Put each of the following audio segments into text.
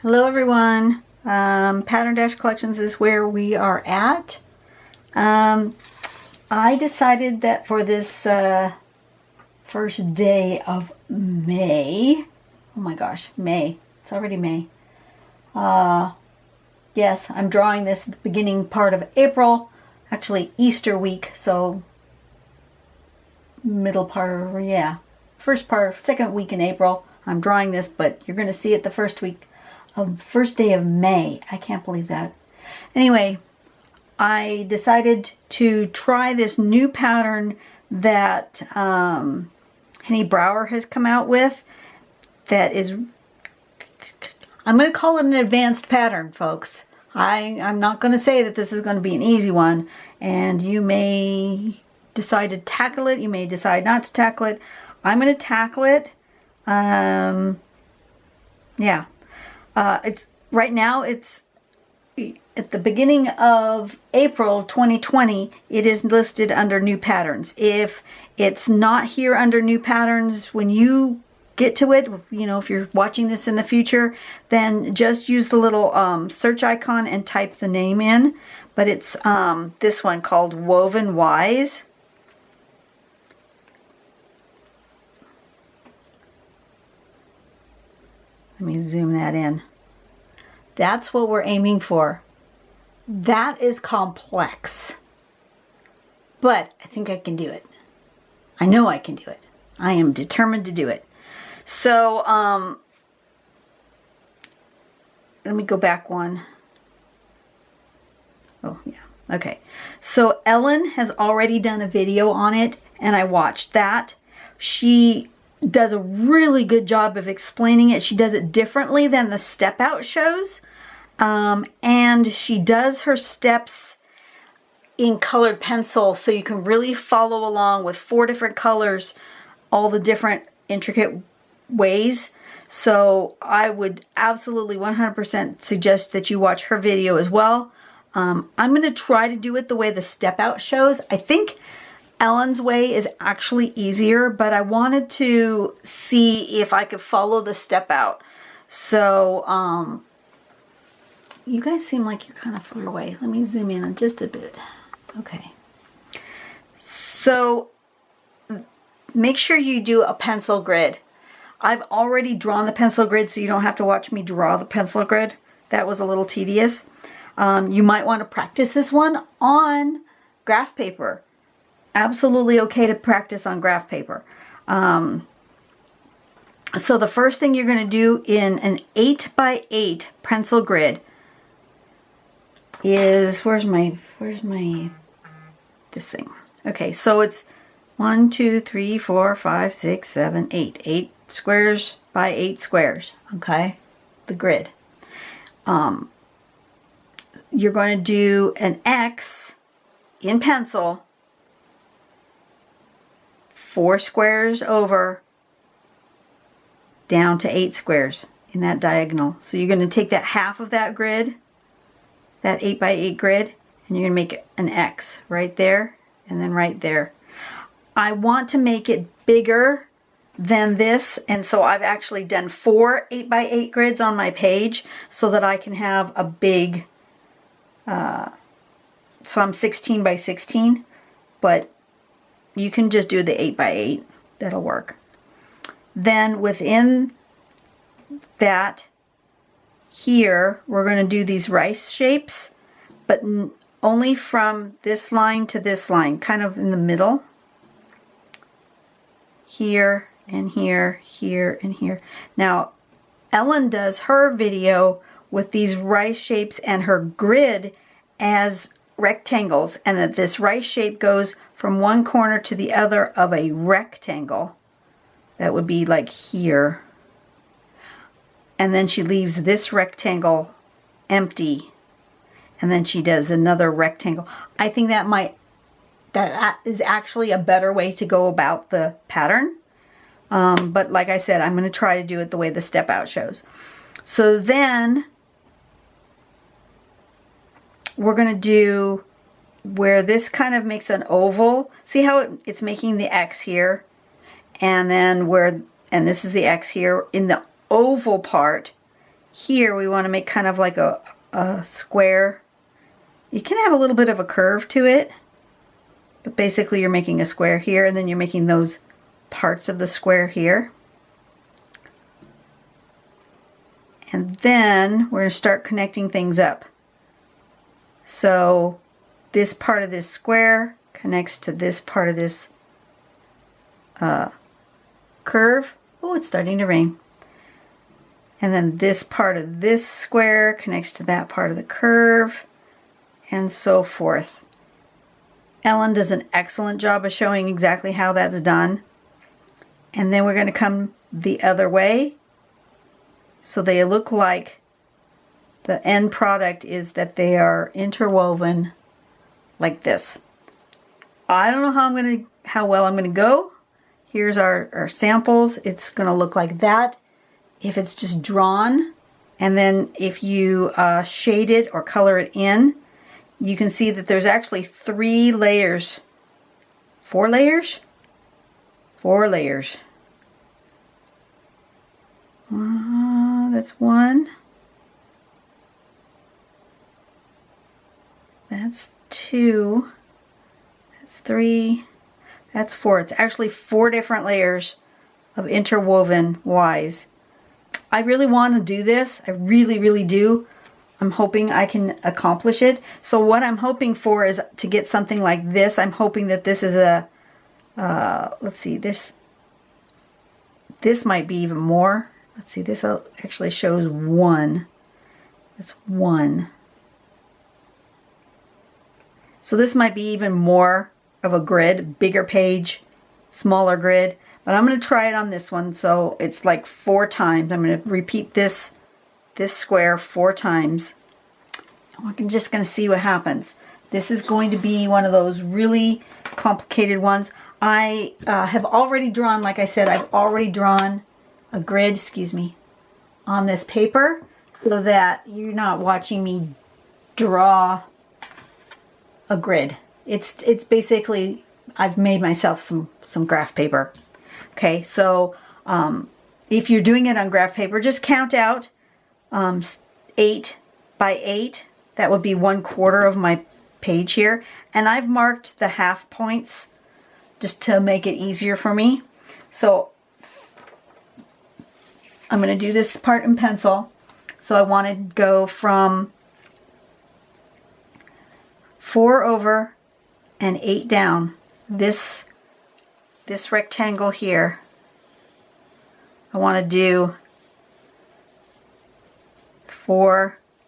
Hello everyone. Pattern Dash Collections is where we are at. I decided that for this first day of May, oh my gosh, May, it's already May. Yes, I'm drawing this at the beginning part of April, actually Easter week, so middle part, yeah, second week in April. I'm drawing this, but you're going to see it the first day of May. I can't believe that. Anyway, I decided to try this new pattern that Henny Brower has come out with. That is, I'm going to call it an advanced pattern, folks. I'm not going to say that this is going to be an easy one, and you may decide to tackle it. You may decide not to tackle it. I'm going to tackle it. Yeah. It's right now, it's at the beginning of April 2020. It is listed under new patterns. If it's not here under new patterns when you get to it, you know, if you're watching this in the future, then just use the little search icon and type the name in. But it's this one called Woven Wise. Let me zoom that in. That's what we're aiming for. That is complex. But I think I can do it. I know I can do it. I am determined to do it. So, let me go back one. Oh, yeah. Okay. So Ellen has already done a video on it, and I watched that. She does a really good job of explaining it. She does it differently than the step out shows. And she does her steps in colored pencil, so you can really follow along with 4 different colors, all the different intricate ways. So I would absolutely 100% suggest that you watch her video as well. I'm going to try to do it the way the step out shows. I think Ellen's way is actually easier, but I wanted to see if I could follow the step out. So, you guys seem like you're kind of far away. Let me zoom in just a bit. Okay. So, make sure you do a pencil grid. I've already drawn the pencil grid, so you don't have to watch me draw the pencil grid. That was a little tedious. You might want to practice this one on graph paper. Absolutely okay to practice on graph paper. So the first thing you're going to do in an 8x8 pencil grid is, where's my this thing? Okay, so it's 1, 2, 3, 4, 5, 6, 7, 8. 8 squares by 8 squares. Okay, the grid. You're going to do an X in pencil 4 squares over down to 8 squares in that diagonal. So you're going to take that half of that grid, that 8x8 grid, and you're going to make an X right there and then right there. I want to make it bigger than this, and so I've actually done 4 8x8 grids on my page so that I can have a big, so I'm 16 by 16, but you can just do the 8x8. That'll work. Then within that, here, we're going to do these rice shapes, but only from this line to this line, kind of in the middle. Here and here, here and here. Now, Ellen does her video with these rice shapes and her grid as rectangles, and that this rice shape goes from one corner to the other of a rectangle. That would be like here. And then she leaves this rectangle empty. And then she does another rectangle. I think that is actually a better way to go about the pattern. But like I said, I'm going to try to do it the way the step out shows. So then we're going to do where this kind of makes an oval. See how it's making the X here? And then and this is the X here. In the oval part, here we want to make kind of like a square. You can have a little bit of a curve to it, but basically you're making a square here, and then you're making those parts of the square here. And then we're going to start connecting things up. So this part of this square connects to this part of this curve. Oh, it's starting to rain. And then this part of this square connects to that part of the curve, and so forth. Ellen does an excellent job of showing exactly how that's done. And then we're going to come the other way, so they look like the end product is that they are interwoven like this. I don't know how well I'm going to go. Here's our samples. It's going to look like that if it's just drawn, and then if you shade it or color it in, you can see that there's actually 3 layers. 4 layers? 4 layers. That's 1. That's 2. That's 3. That's 4. It's actually 4 different layers of interwoven wise. I really want to do this. I really, really do. I'm hoping I can accomplish it. So what I'm hoping for is to get something like this. I'm hoping that this is a, let's see, this might be even more. Let's see, this actually shows 1. That's 1. So this might be even more of a grid, bigger page, smaller grid. But I'm going to try it on this one, so it's like 4 times. I'm going to repeat this square 4 times. We're just going to see what happens. This is going to be one of those really complicated ones. I have already drawn, like I said, I've already drawn a grid, excuse me, on this paper, so that you're not watching me draw a grid. It's basically, I've made myself some graph paper. Okay, so if you're doing it on graph paper, just count out 8 by 8. That would be 1/4 of my page here. And I've marked the half points just to make it easier for me. So I'm going to do this part in pencil. So I want to go from 4 over and 8 down. This rectangle here, I want to do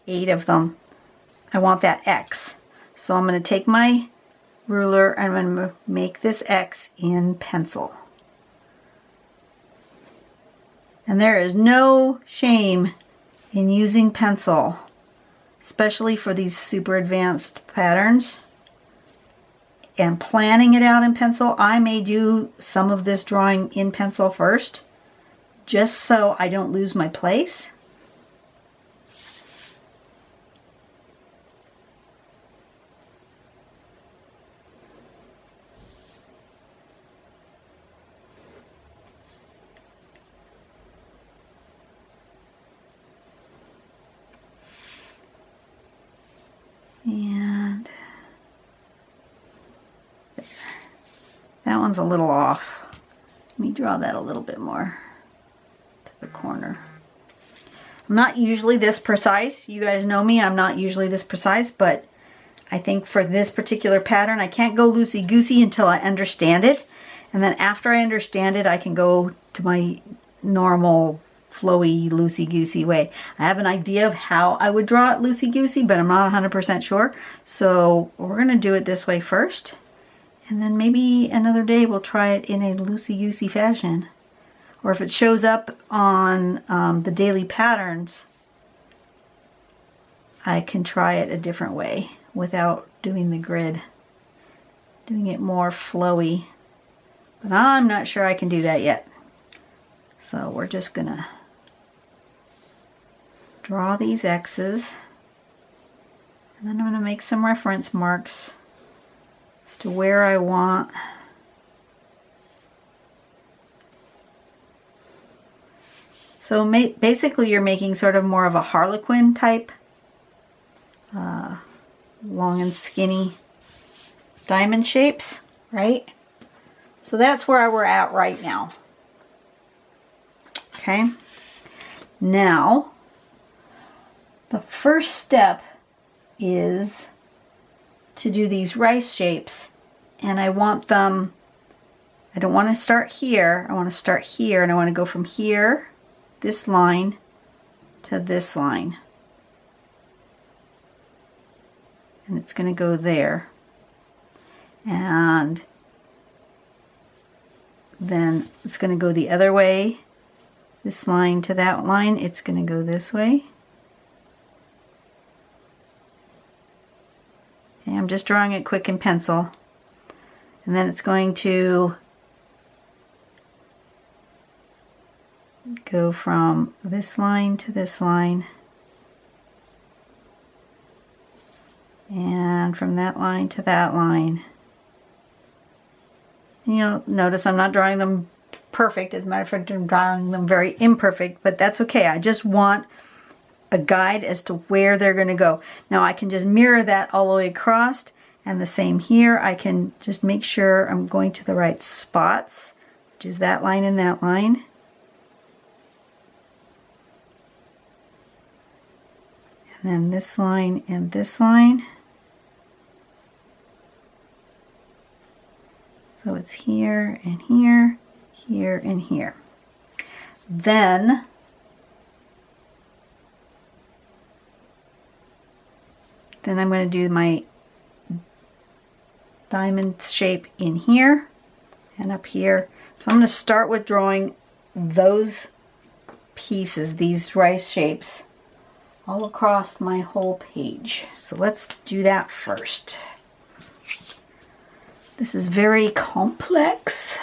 8 of them. I want that X. So I'm going to take my ruler and I'm going to make this X in pencil. And there is no shame in using pencil, especially for these super advanced patterns. And planning it out in pencil, I may do some of this drawing in pencil first, just so I don't lose my place. And there. That one's a little off. Let me draw that a little bit more to the corner. I'm not usually this precise. You guys know me, I'm not usually this precise, but I think for this particular pattern, I can't go loosey-goosey until I understand it. And then after I understand it, I can go to my normal flowy, loosey-goosey way. I have an idea of how I would draw it loosey-goosey, but I'm not 100% sure. So we're going to do it this way first. And then maybe another day we'll try it in a loosey-goosey fashion. Or if it shows up on the daily patterns, I can try it a different way without doing the grid. Doing it more flowy. But I'm not sure I can do that yet. So we're just going to draw these X's. And then I'm going to make some reference marks as to where I want So basically you're making sort of more of a harlequin type, long and skinny diamond shapes, right? So that's where we're at right now. Okay. Now, the first step is to do these rice shapes, and I want them, I don't want to start here, I want to start here, and I want to go from here, this line, to this line. And it's going to go there. And then it's going to go the other way, this line to that line, it's going to go this way. Okay, I'm just drawing it quick in pencil. And then it's going to go from this line to this line. And from that line to that line. You'll notice I'm not drawing them perfect. As a matter of fact, I'm drawing them very imperfect, but that's okay. I just want a guide as to where they're going to go. Now I can just mirror that all the way across, and the same here. I can just make sure I'm going to the right spots, which is that line and that line. And then this line and this line. So it's here and here, here and here. Then I'm going to do my diamond shape in here and up here. So I'm going to start with drawing those pieces, these rice shapes, all across my whole page. So let's do that first. This is very complex.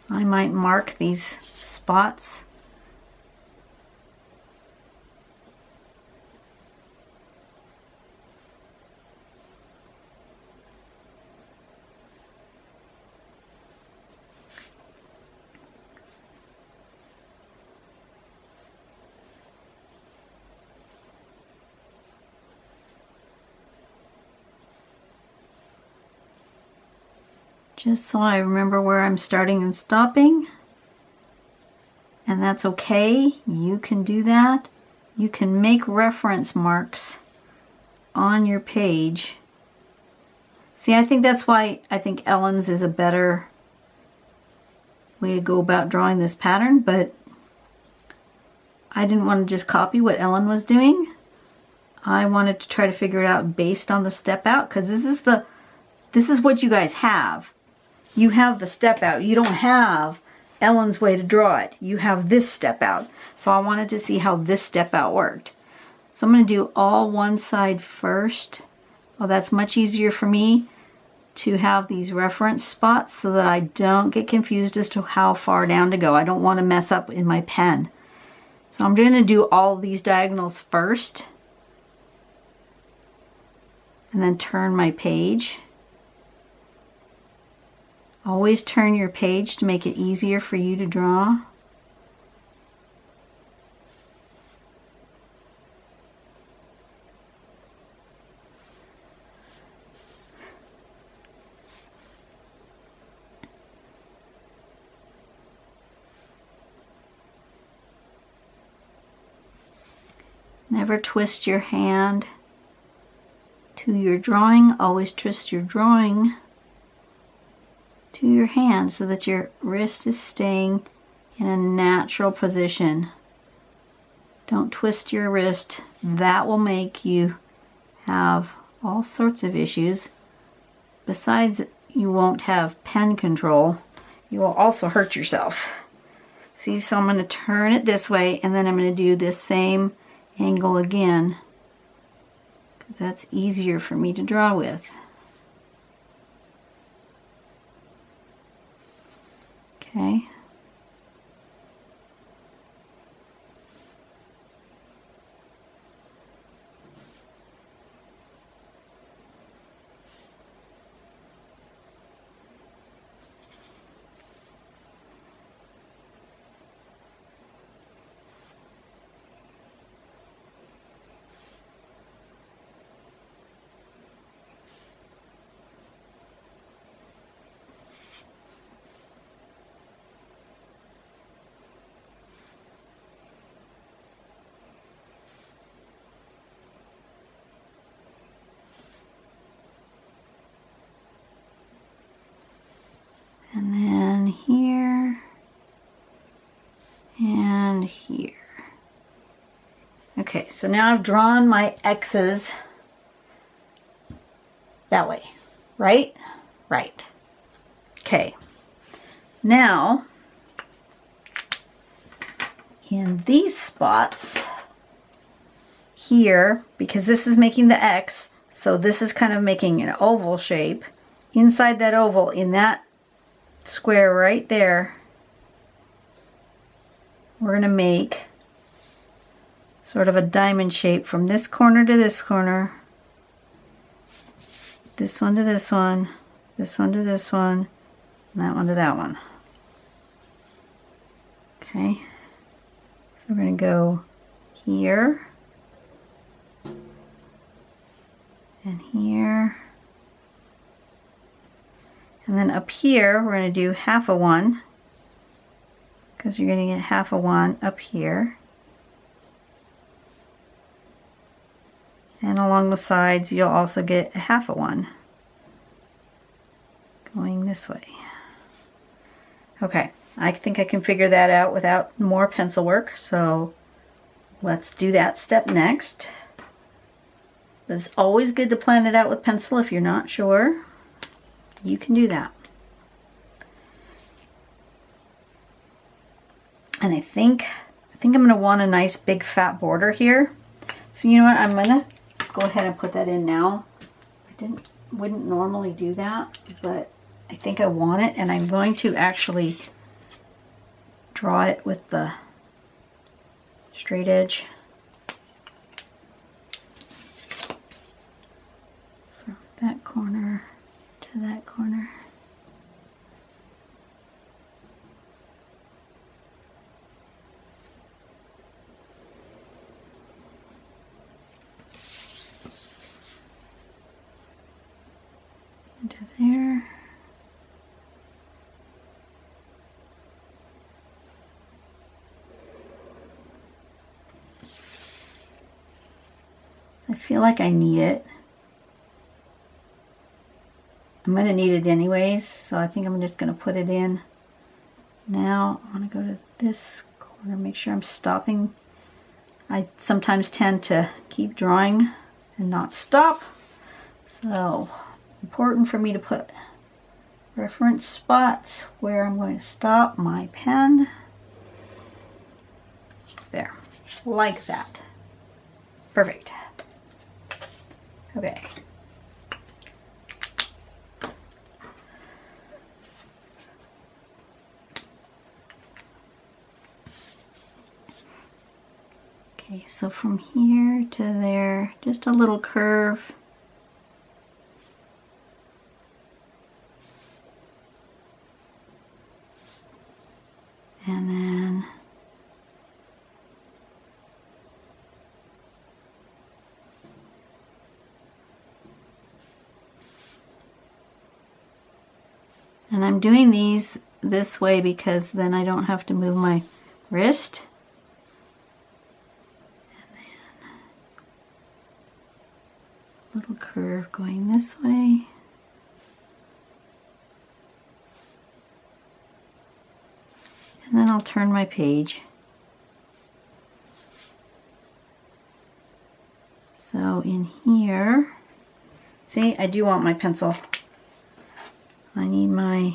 I might mark these spots. Just so I remember where I'm starting and stopping. And that's okay. You can do that. You can make reference marks on your page. See, I think that's why I think Ellen's is a better way to go about drawing this pattern, but I didn't want to just copy what Ellen was doing. I wanted to try to figure it out based on the step out, because this is what you guys have. You have the step out. You don't have Ellen's way to draw it. You have this step out. So I wanted to see how this step out worked. So I'm going to do all one side first. Well, that's much easier for me to have these reference spots so that I don't get confused as to how far down to go. I don't want to mess up in my pen. So I'm going to do all these diagonals first and then turn my page. Always turn your page to make it easier for you to draw. Never twist your hand to your drawing. Always twist your drawing to your hand so that your wrist is staying in a natural position. Don't twist your wrist. That will make you have all sorts of issues. Besides, you won't have pen control. You will also hurt yourself. See, so I'm going to turn it this way, and then I'm going to do this same angle again, because that's easier for me to draw with. Okay. Okay, so now I've drawn my X's that way, right? Right. Okay, now in these spots here, because this is making the X, so this is kind of making an oval shape. Inside that oval, in that square right there, we're going to make sort of a diamond shape from this corner to this corner, this one to this one, this one to this one, and that one to that one. Okay, so we're going to go here and here, and then up here we're going to do half a one, because you're going to get half a one up here, and along the sides you'll also get a half a one going this way. Okay, I think I can figure that out without more pencil work, so let's do that step next. It's always good to plan it out with pencil if you're not sure. You can do that. And I think I'm going to want a nice big fat border here. So you know what, I'm going to go ahead and put that in now. I wouldn't normally do that, but I think I want it, and I'm going to actually draw it with the straight edge. From that corner to that corner. Into there. I feel like I need it. I'm going to need it anyways, so I think I'm just going to put it in. Now I want to go to this corner, make sure I'm stopping. I sometimes tend to keep drawing and not stop, so important for me to put reference spots where I'm going to stop my pen. There, like that. Perfect. Okay. Okay, so from here to there, just a little curve. And then I'm doing these this way because then I don't have to move my wrist. Little curve going this way. And then I'll turn my page. So in here, see, I do want my pencil. I need my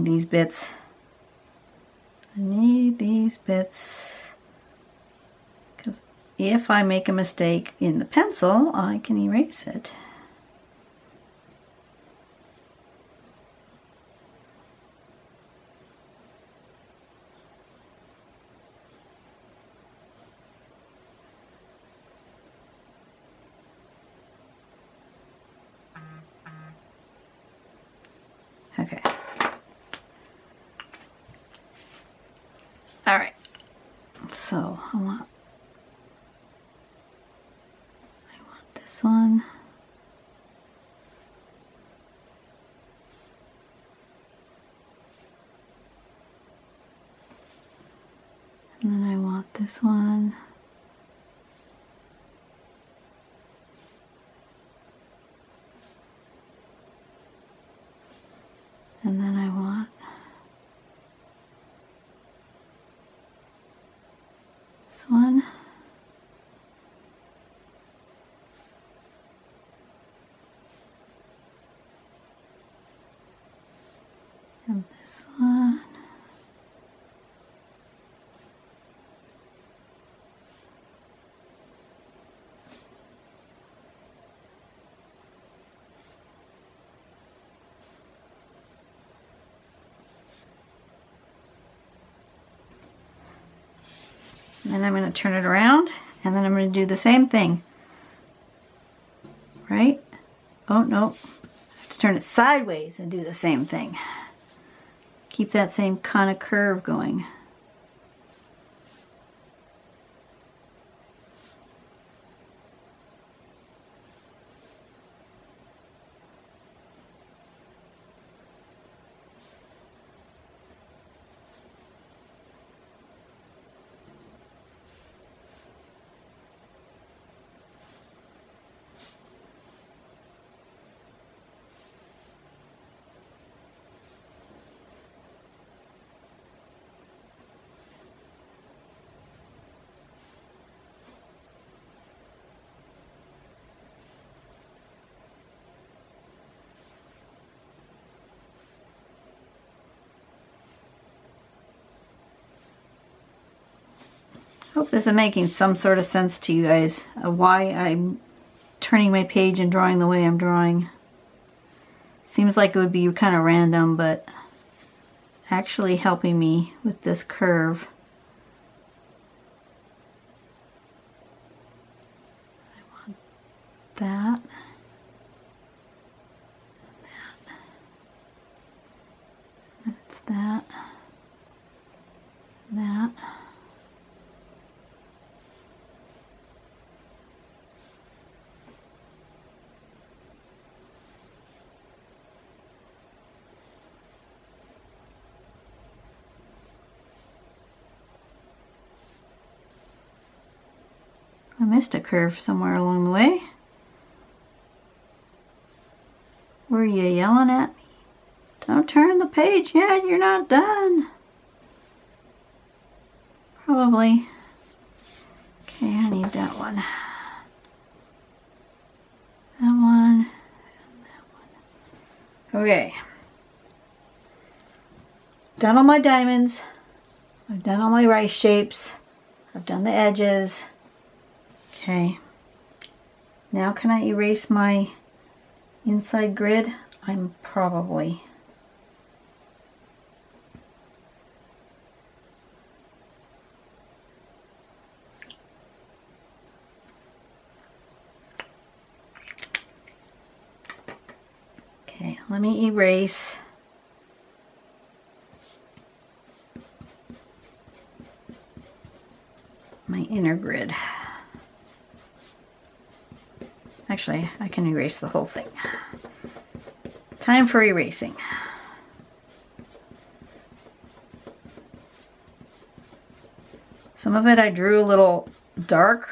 these bits. I need these bits because if I make a mistake in the pencil, I can erase it. Okay. All right. So I want this one. And then I want this one. And this one. And then I'm going to turn it around, and then I'm going to do the same thing. Right? Oh, no. I have to turn it sideways and do the same thing. Keep that same kind of curve going. Hope this is making some sort of sense to you guys of why I'm turning my page and drawing the way I'm drawing. Seems like it would be kind of random, but it's actually helping me with this curve. I want that. That's that. That. I missed a curve somewhere along the way. Were you yelling at me? Don't turn the page yet, you're not done. Probably. Okay, I need that one. That one. And that one. Okay. Done all my diamonds. I've done all my rice shapes. I've done the edges. Okay. Now can I erase my inside grid? I'm probably. Okay, let me erase my inner grid. Actually, I can erase the whole thing. Time for erasing. Some of it I drew a little dark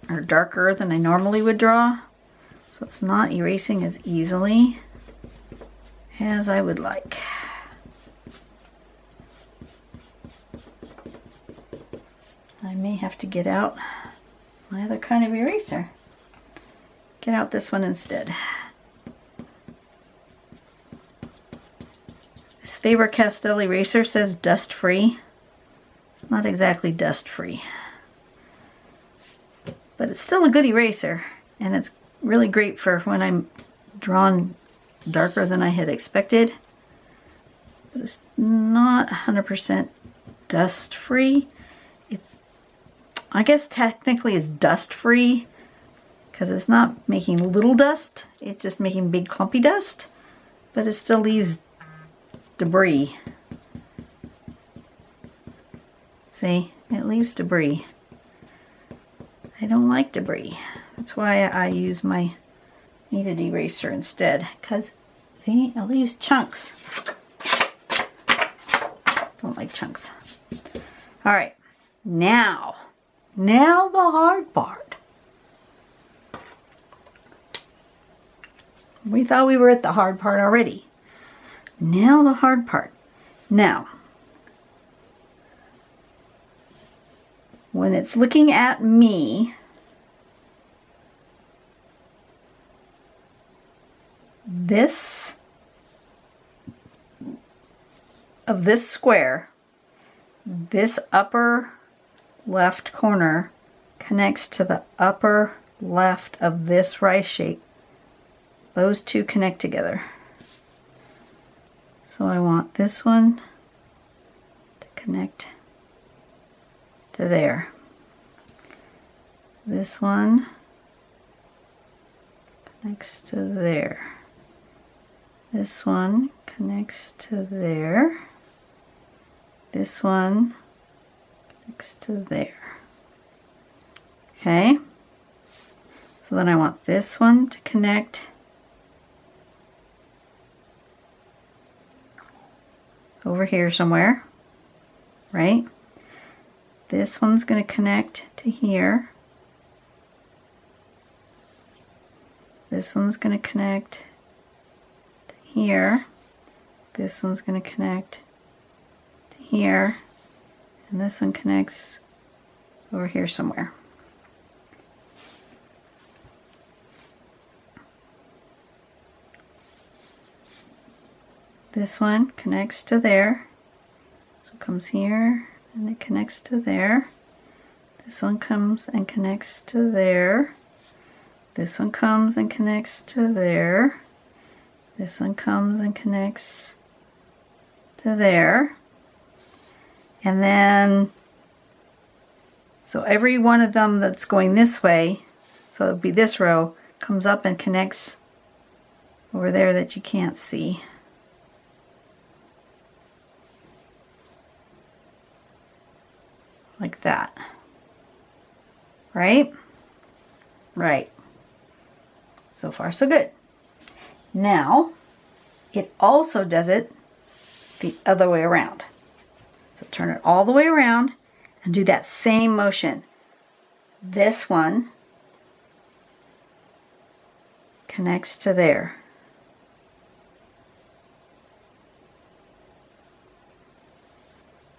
or darker than I normally would draw, so it's not erasing as easily as I would like. I may have to get out my other kind of eraser. Get out this one instead. This Faber-Castell eraser says dust free. It's not exactly dust free, but it's still a good eraser, and it's really great for when I'm drawn darker than I had expected. But it's not 100% dust free. I guess technically it's dust free, because it's not making little dust, it's just making big clumpy dust, but it still leaves debris. See, it leaves debris. I don't like debris. That's why I use my kneaded eraser instead, because see, it leaves chunks. Don't like chunks. All right, now the hard part. We thought we were at the hard part already. Now the hard part. Now, when it's looking at me, this of this square, this upper left corner connects to the upper left of this rice shape. Those two connect together. So I want this one to connect to there. This one connects to there. This one connects to there. This one connects to there. Okay? So then I want this one to connect over here somewhere, right? This one's going to connect to here. This one's going to connect to here. This one's going to connect to here. And this one connects over here somewhere. This one connects to there. So it comes here and it connects to there. This one comes and connects to there. This one comes and connects to there. This one comes and connects to there. And then, so every one of them that's going this way, so it'll be this row, comes up and connects over there that you can't see. Like that. Right? Right. So far, so good. Now, it also does it the other way around. So turn it all the way around and do that same motion. This one connects to there.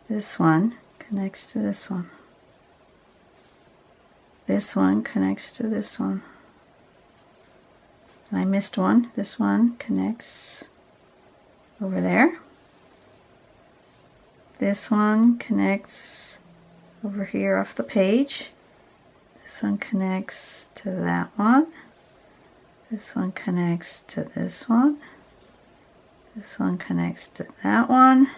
This one connects to this one. This one connects to this one. I missed one. This one connects over there. This one connects over here off the page. This one connects to that one. This one connects to this one. This one connects to that one.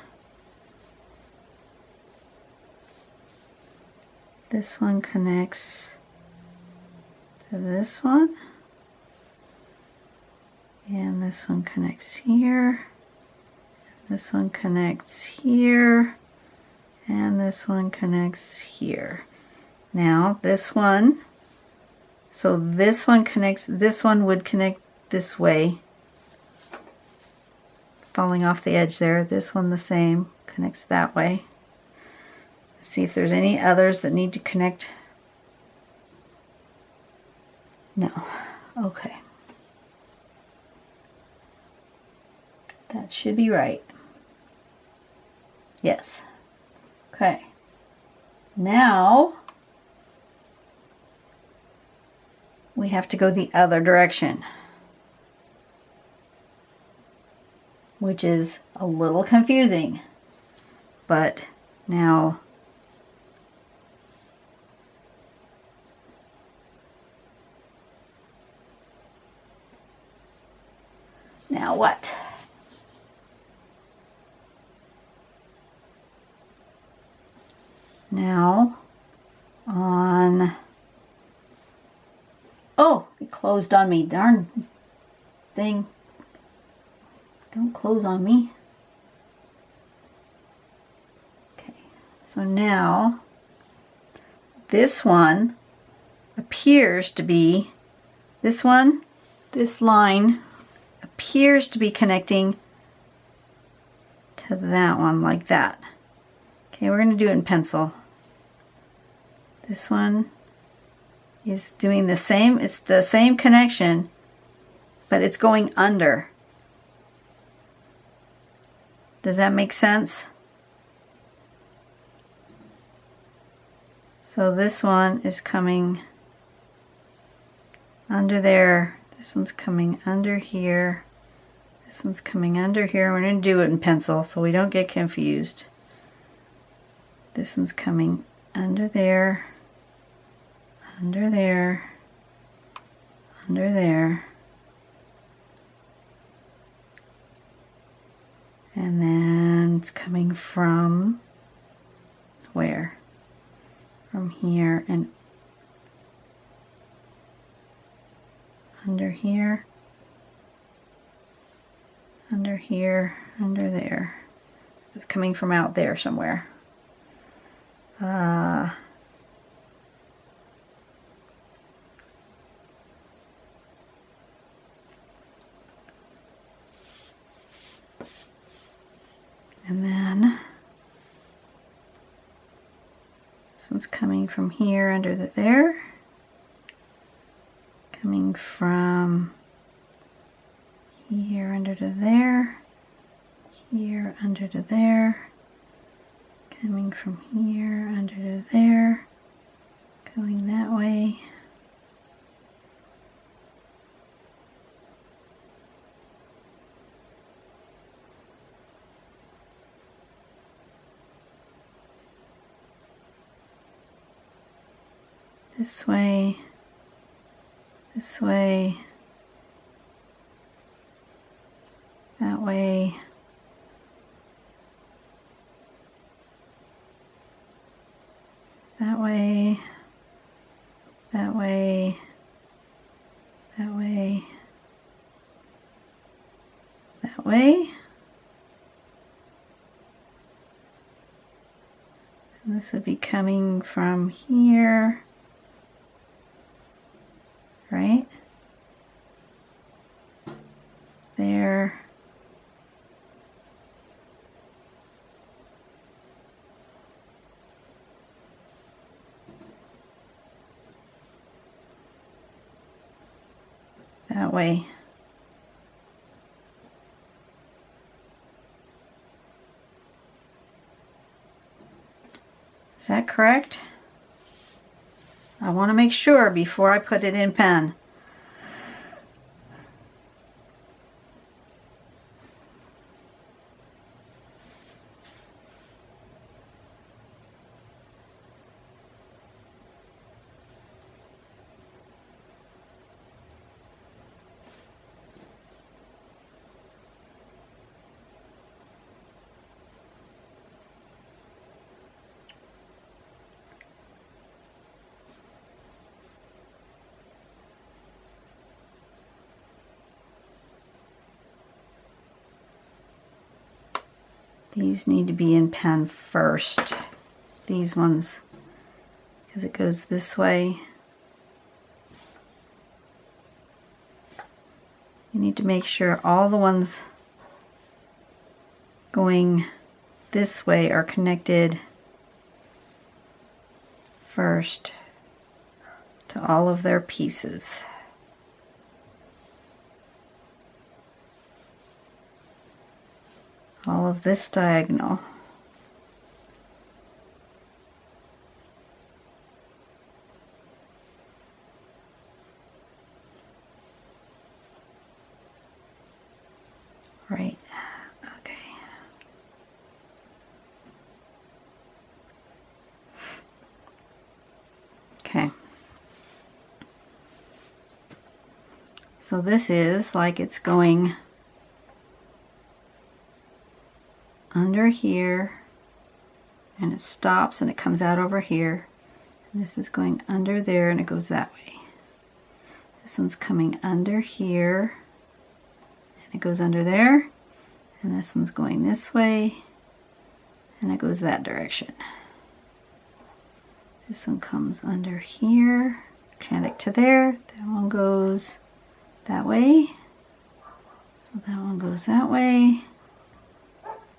This one connects to this one. And this one connects here. This one connects here. And this one connects here. Now this one, so this one connects, this one would connect this way, falling off the edge there. This one the same, connects that way. See if there's any others that need to connect. No. Okay. That should be right. Yes. Okay. Now we have to go the other direction, which is a little confusing, but now what? Now on, oh, it closed on me, darn thing. Don't close on me. Okay, so now this one appears to be, this one, this line appears to be connecting to that one like that. Okay, we're going to do it in pencil. This one is doing the same, it's the same connection, but it's going under. Does that make sense? So this one is coming under there. This one's coming under here. This one's coming under here. We're going to do it in pencil so we don't get confused. This one's coming under there, under there, under there. And then it's coming from where? From here and under here, under here, under there. It's coming from out there somewhere. And then this one's coming from here under there, coming from here under to there, here under to there, coming from here under to there, going that way. This way, this way, that way, that way, that way, that way, that way. And this would be coming from here. Right there, that way. Is that correct? I want to make sure before I put it in pen. These need to be in pen first. These ones, because it goes this way. You need to make sure all the ones going this way are connected first to all of their pieces. All of this diagonal. Right, okay. Okay. So this is like it's going under here, and it stops and it comes out over here, and this is going under there and it goes that way. This one's coming under here and it goes under there, and this one's going this way and it goes that direction. This one comes under here, connect to there, that one goes that way, so that one goes that way,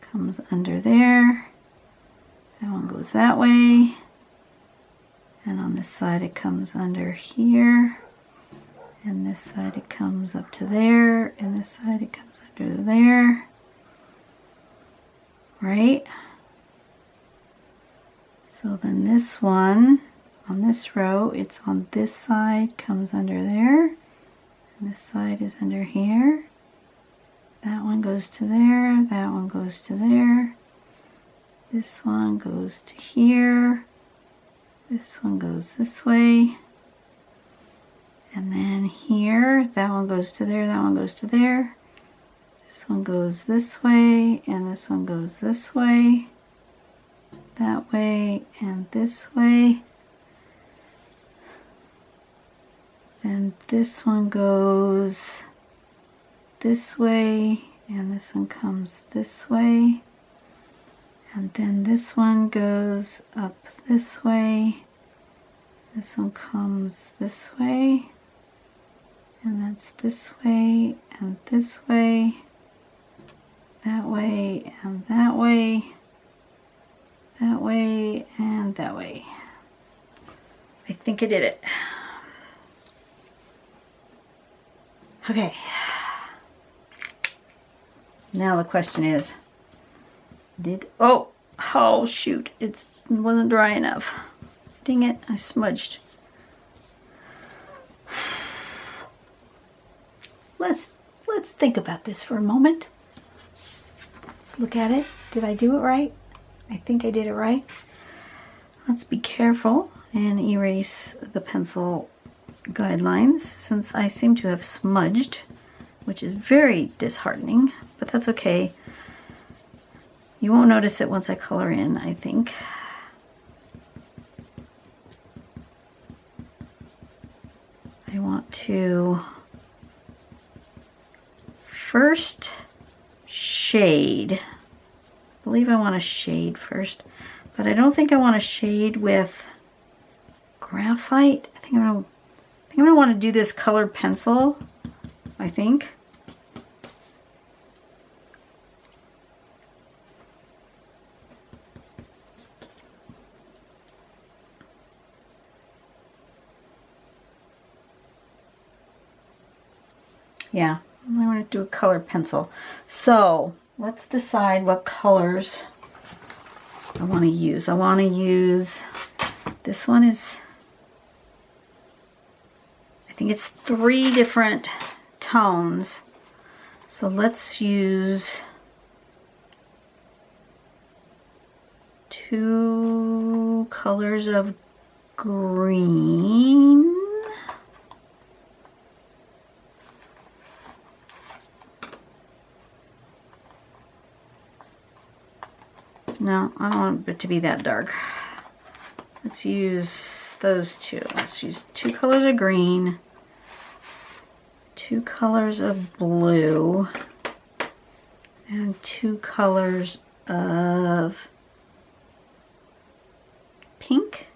comes under there, that one goes that way, and on this side it comes under here, and this side it comes up to there, and this side it comes under there, right? So then this one, on this row, it's on this side, comes under there, and this side is under here, That one goes to there, that one goes to there. This one goes to here. This one goes this way. And then here, that one goes to there, that one goes to there. This one goes this way, and this one goes this way. That way, and this way. Then this one goes this way, and this one comes this way. And then this one goes up this way. This one comes this way. And that's this way, and this way. That way, and that way. That way, and that way. I think I did it. Okay. Now the question is, oh shoot, it wasn't dry enough. Dang it, I smudged. Let's think about this for a moment. Let's look at it. Did I do it right? I think I did it right. Let's be careful and erase the pencil guidelines since I seem to have smudged, which is very disheartening, but that's okay. You won't notice it once I color in, I think. I want to first shade. I believe I want to shade first, but I don't think I want to shade with graphite. I think I'm gonna want to do this colored pencil, I think. Yeah, I want to do a colored pencil. So let's decide what colors I want to use. I want to use, this one is, I think it's 3 different tones. So let's use 2 colors of green. No, I don't want it to be that dark. Let's use those 2. Let's use 2 colors of green, 2 colors of blue, and 2 colors of pink,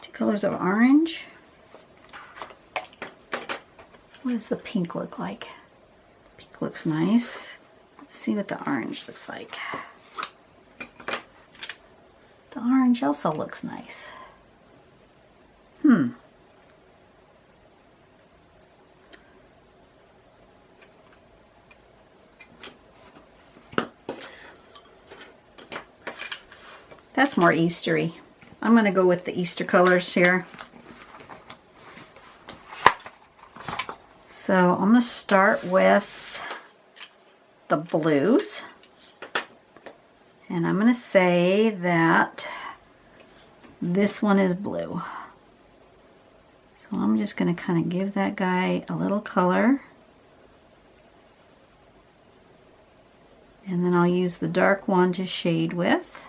2 colors of orange. What does the pink look like? Pink looks nice. Let's see what the orange looks like. The orange also looks nice. That's more Eastery. I'm going to go with the Easter colors here. So I'm going to start with the blues. And I'm going to say that this one is blue. So I'm just going to kind of give that guy a little color. And then I'll use the dark one to shade with.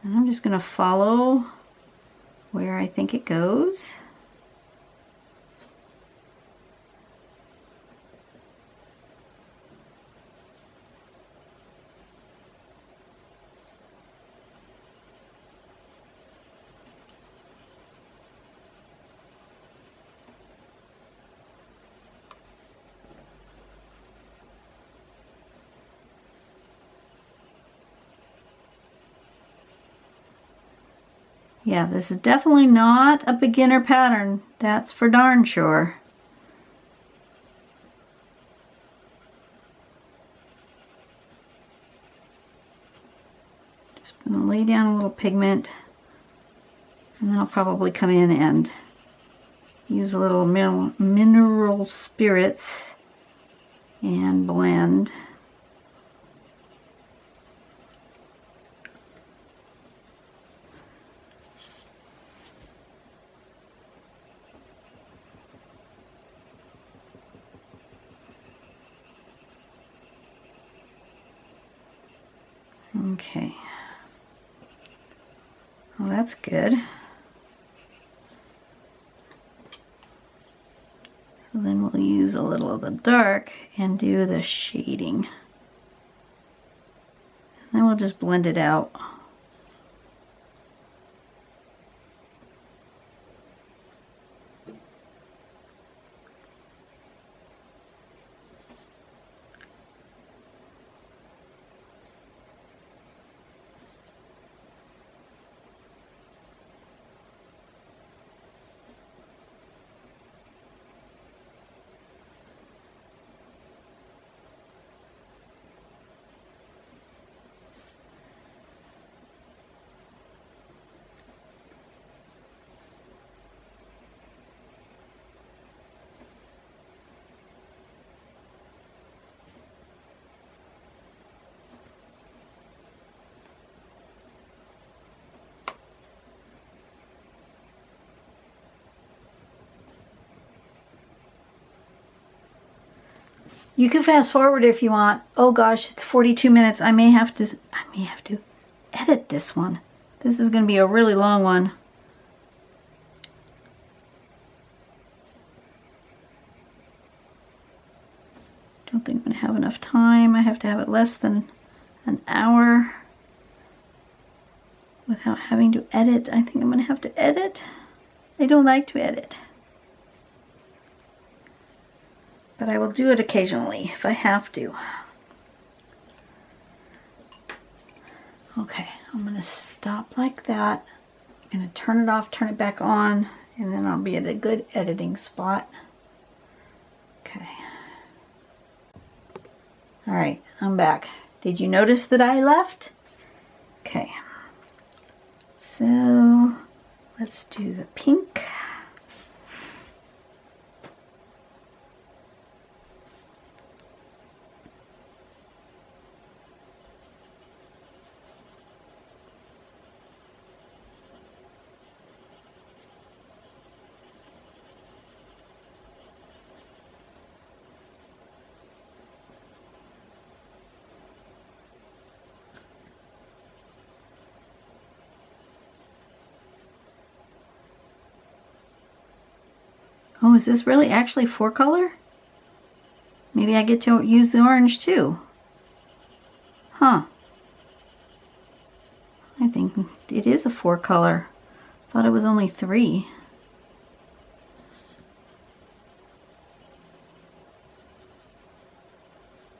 And I'm just going to follow where I think it goes. Yeah, this is definitely not a beginner pattern. That's for darn sure. Just going to lay down a little pigment, and then I'll probably come in and use a little mineral spirits and blend. Okay. Well, that's good. So then we'll use a little of the dark and do the shading. And then we'll just blend it out. You can fast forward if you want. Oh gosh, it's 42 minutes. I may have to edit this one. This is going to be a really long one. Don't think I'm going to have enough time. I have to have it less than an hour without having to edit. I think I'm going to have to edit. I don't like to edit. But I will do it occasionally if I have to. Okay, I'm going to stop like that. I'm going to turn it off, turn it back on, and then I'll be at a good editing spot. Okay. All right, I'm back. Did you notice that I left? Okay. So let's do the pink. Oh, is this really actually 4-color? Maybe I get to use the orange too. Huh. I think it is a 4-color. Thought it was only 3.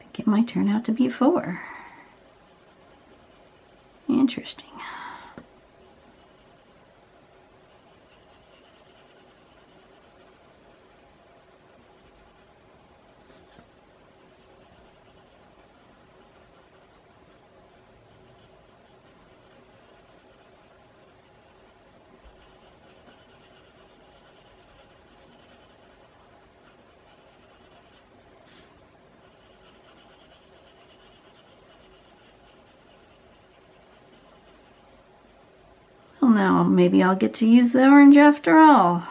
I think it might turn out to be 4. Interesting. Well, now maybe I'll get to use the orange after all.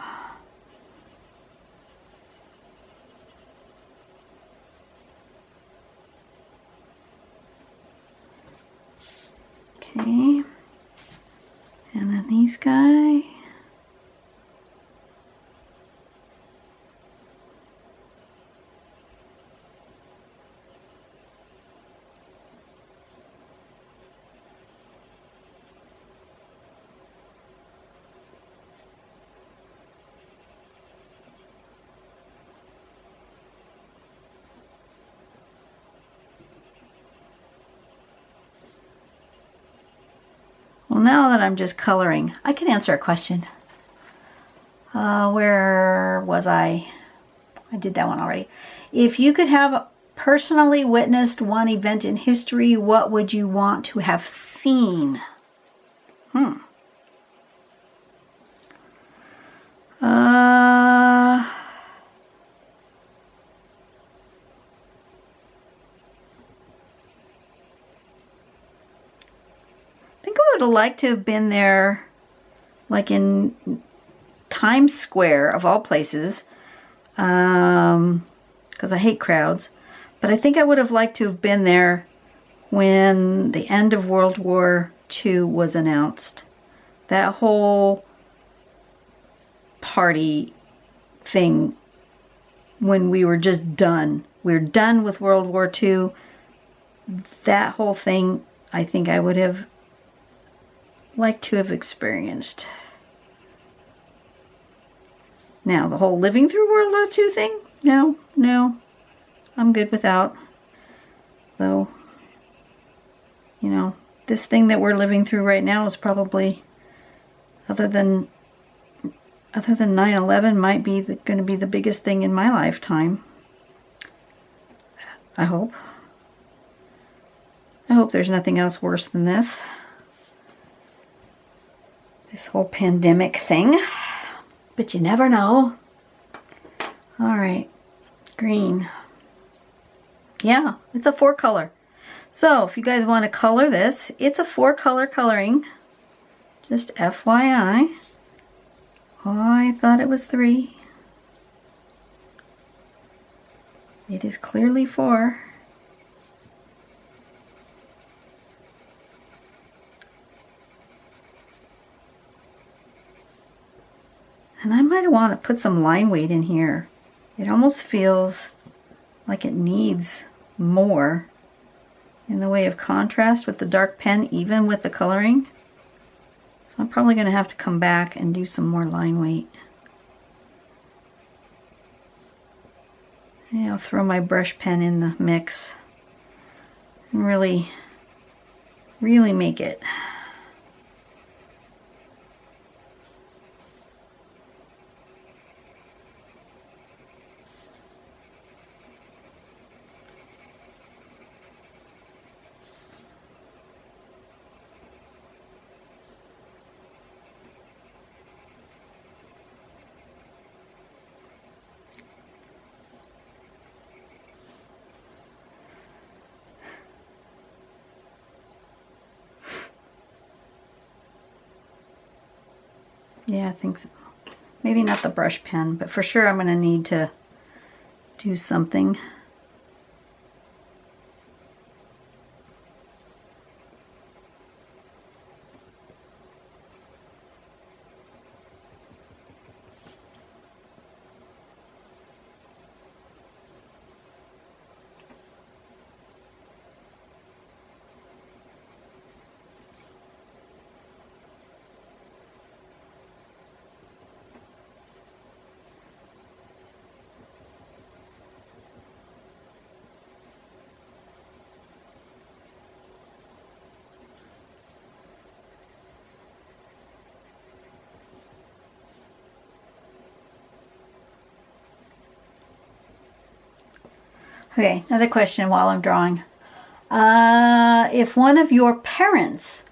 Okay. And then these guys. Well, now that I'm just coloring, I can answer a question. Where was I? I did that one already. If you could have personally witnessed one event in history, what would you want to have seen? have liked to have been there, like in Times Square, of all places, because I hate crowds. But I think I would have liked to have been there when the end of World War II was announced. That whole party thing, when we were just done. We were done with World War II. That whole thing, I think I would have liked to have experienced. Now, the whole living through World War II thing? No. I'm good without. Though, you know, this thing that we're living through right now is probably, other than 9/11, might be going to be the biggest thing in my lifetime. I hope. I hope there's nothing else worse than this. This whole pandemic thing. But you never know. Alright. Green. Yeah, it's a 4-color. So, if you guys want to color this, it's a 4-color coloring. Just FYI. Oh, I thought it was 3. It is clearly 4. And I might want to put some line weight in here. It almost feels like it needs more in the way of contrast with the dark pen, even with the coloring. So I'm probably going to have to come back and do some more line weight. And I'll throw my brush pen in the mix and really make it. Yeah, I think so. Maybe not the brush pen, but for sure I'm going to need to do something. Okay, another question while I'm drawing. If one of your parents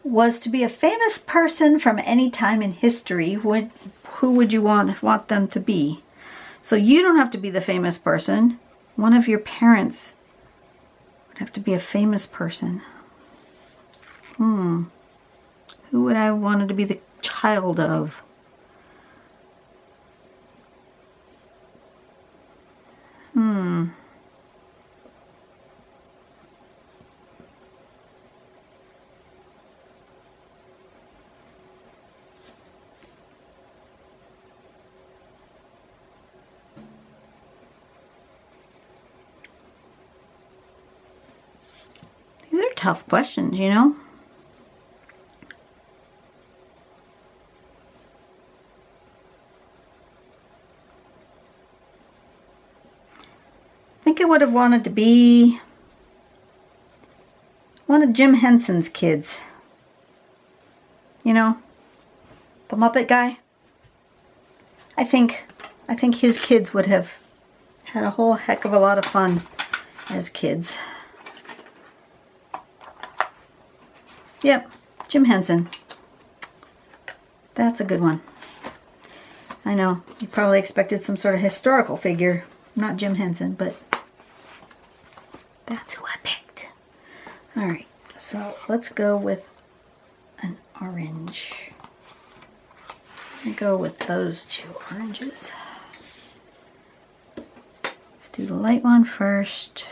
was to be a famous person from any time in history, who would you want them to be? So you don't have to be the famous person. One of your parents would have to be a famous person. Who would I want to be the child of? These are tough questions, you know? I think I would have wanted to be one of Jim Henson's kids. You know, the Muppet guy. I think his kids would have had a whole heck of a lot of fun as kids. Yep, Jim Henson. That's a good one. I know, you probably expected some sort of historical figure. Not Jim Henson, but that's who I picked. Alright, so let's go with orange. I'm gonna go with those two oranges. Let's do the light one first.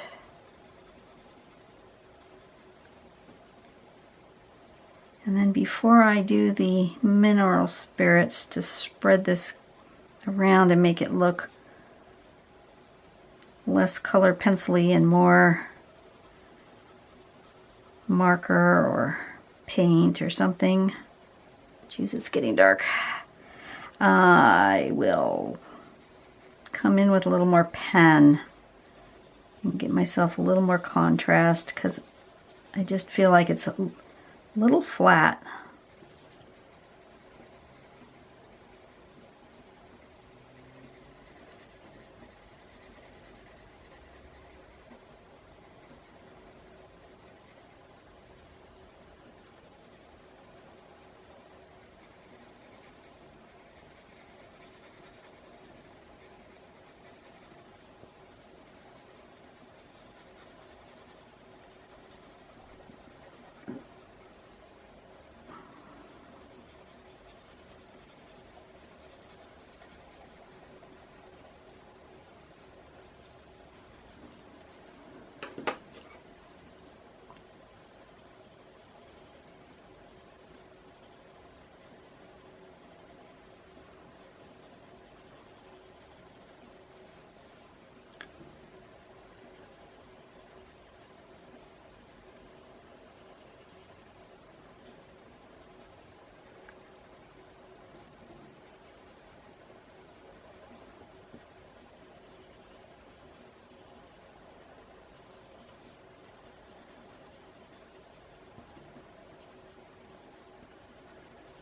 And then before I do the mineral spirits, to spread this around and make it look less color pencil-y and more marker or paint or something. Geez, it's getting dark. I will come in with a little more pen and get myself a little more contrast, because I just feel like it's a little flat.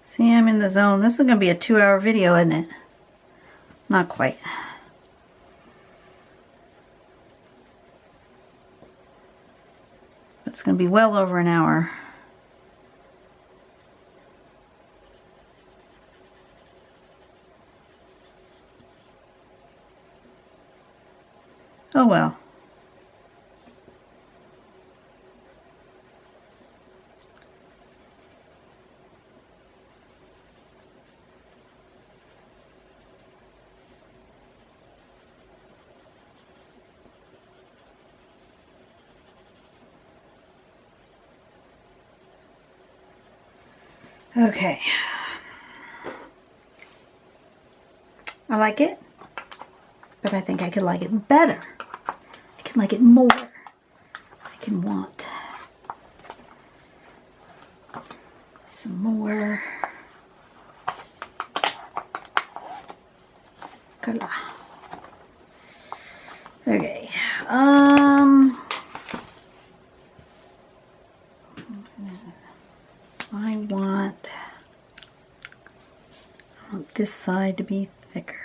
See, I'm in the zone. This is going to be a 2-hour video, isn't it? Not quite. It's going to be well over an hour. Oh well. Okay. I like it, but I think I could like it better. I can like it more. I can want some more color. Okay. I want this side to be thicker.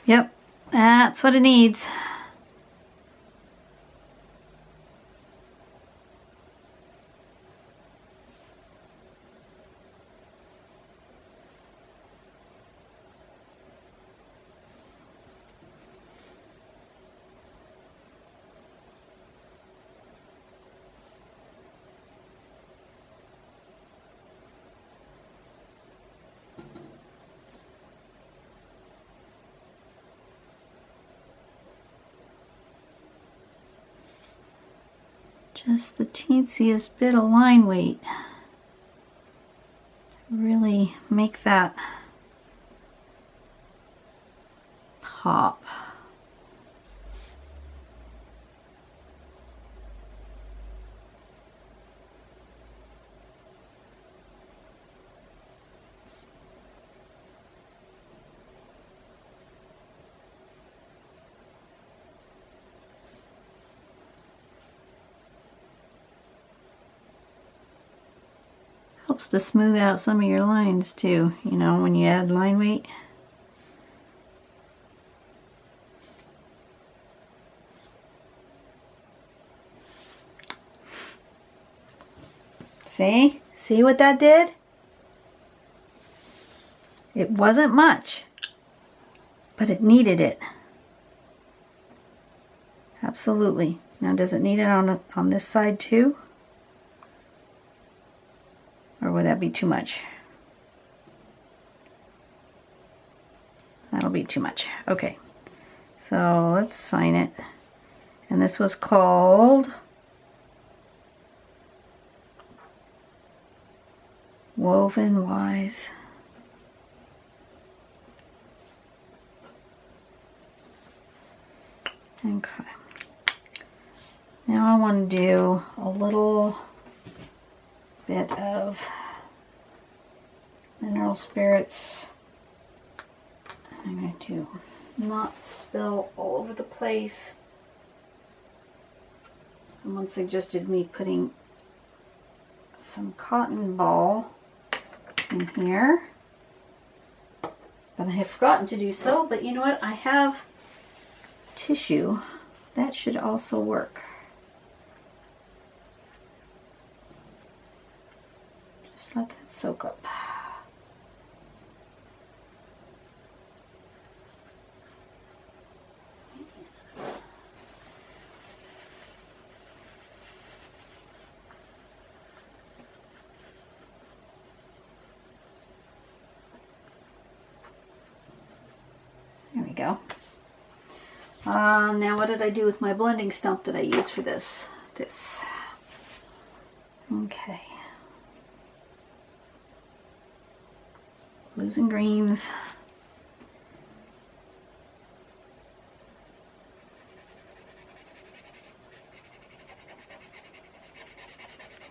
Yep, that's what it needs. Just the teensiest bit of line weight. Really make that pop. Helps to smooth out some of your lines too, you know, when you add line weight. See? See what that did? It wasn't much, but it needed it. Absolutely. Now does it need it on this side too? Or would that be too much? That'll be too much. Okay. So let's sign it. And this was called Woven Wise. Okay. Now I want to do a little bit of mineral spirits. I'm going to not spill all over the place. Someone suggested me putting some cotton ball in here, but I have forgotten to do so. But you know what? I have tissue. That should also work. Just let that soak up. There we go. Now what did I do with my blending stump that I used for this? Okay. Blues and greens.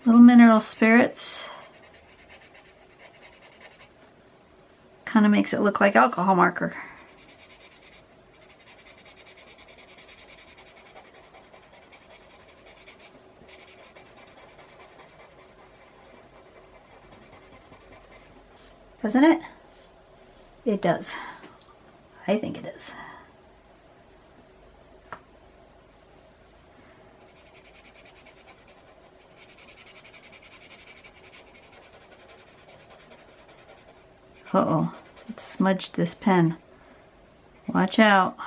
Little mineral spirits. Kind of makes it look like alcohol marker. Doesn't it? It does. I think it is. Uh-oh. It smudged this pen. Watch out.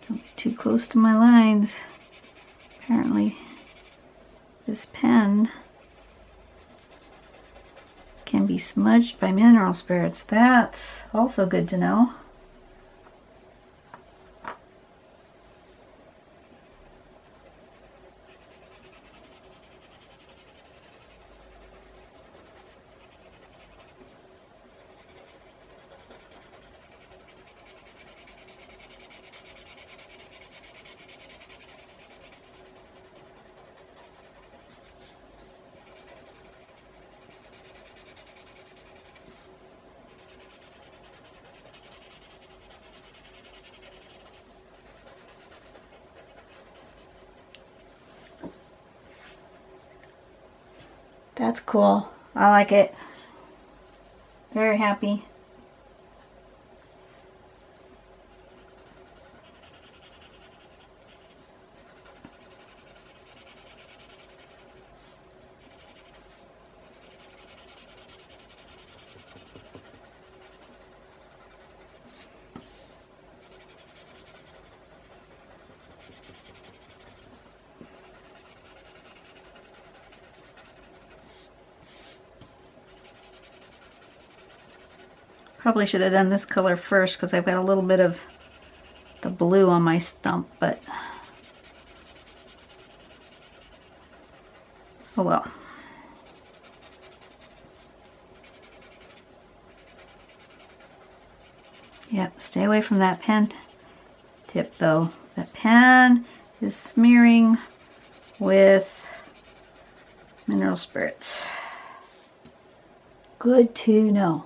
Don't be too close to my lines. Apparently this pen can be smudged by mineral spirits. That's also good to know. That's cool. I like it. Very happy. Probably should have done this color first because I've got a little bit of the blue on my stump, but oh well. Yep, stay away from that pen tip though. That pen is smearing with mineral spirits. Good to know.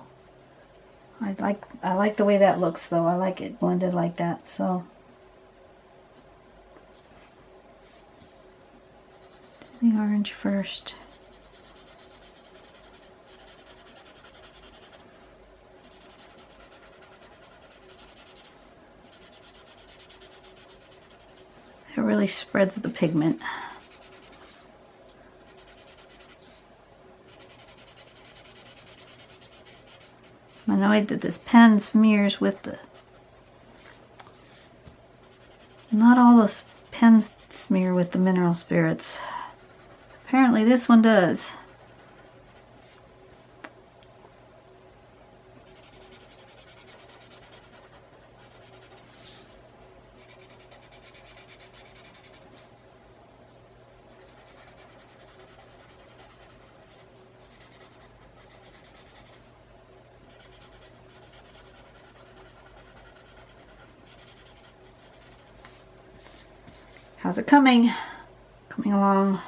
I like the way that looks though. I like it blended like that, so the orange first. It really spreads the pigment. I'm annoyed that this pen smears with the... Not all those pens smear with the mineral spirits. Apparently this one does. How's it coming? Coming along.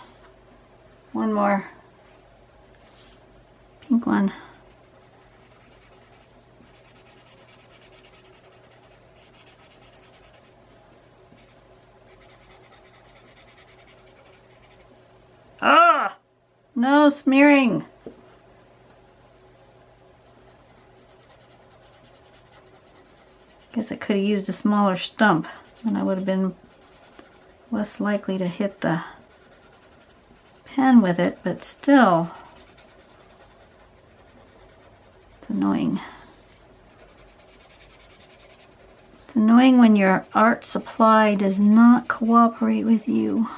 One more. Pink one. Ah! No smearing. Guess I could have used a smaller stump, and I would have been less likely to hit the pen with it, but still, it's annoying. It's annoying when your art supply does not cooperate with you.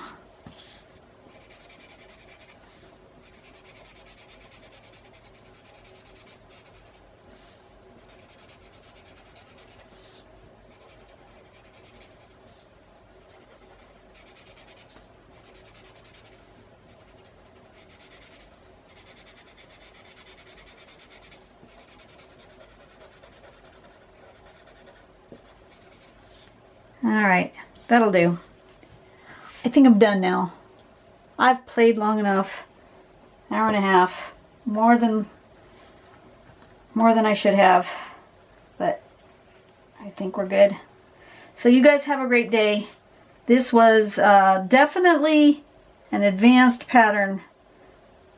Alright, that'll do. I think I'm done now. I've played long enough. Hour and a half. More than I should have. But I think we're good. So you guys have a great day. This was definitely an advanced pattern.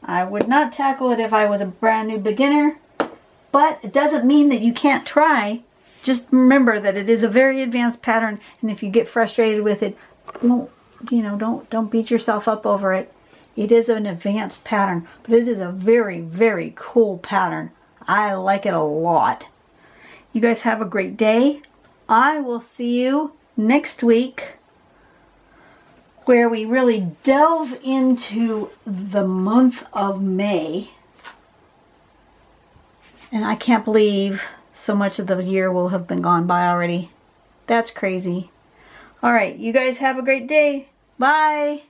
I would not tackle it if I was a brand new beginner. But it doesn't mean that you can't try. Just remember that it is a very advanced pattern, and if you get frustrated with it, don't beat yourself up over it. It is an advanced pattern, but it is a very, very cool pattern. I like it a lot. You guys have a great day. I will see you next week, where we really delve into the month of May. And I can't believe so much of the year will have been gone by already. That's crazy. All right, you guys have a great day. Bye.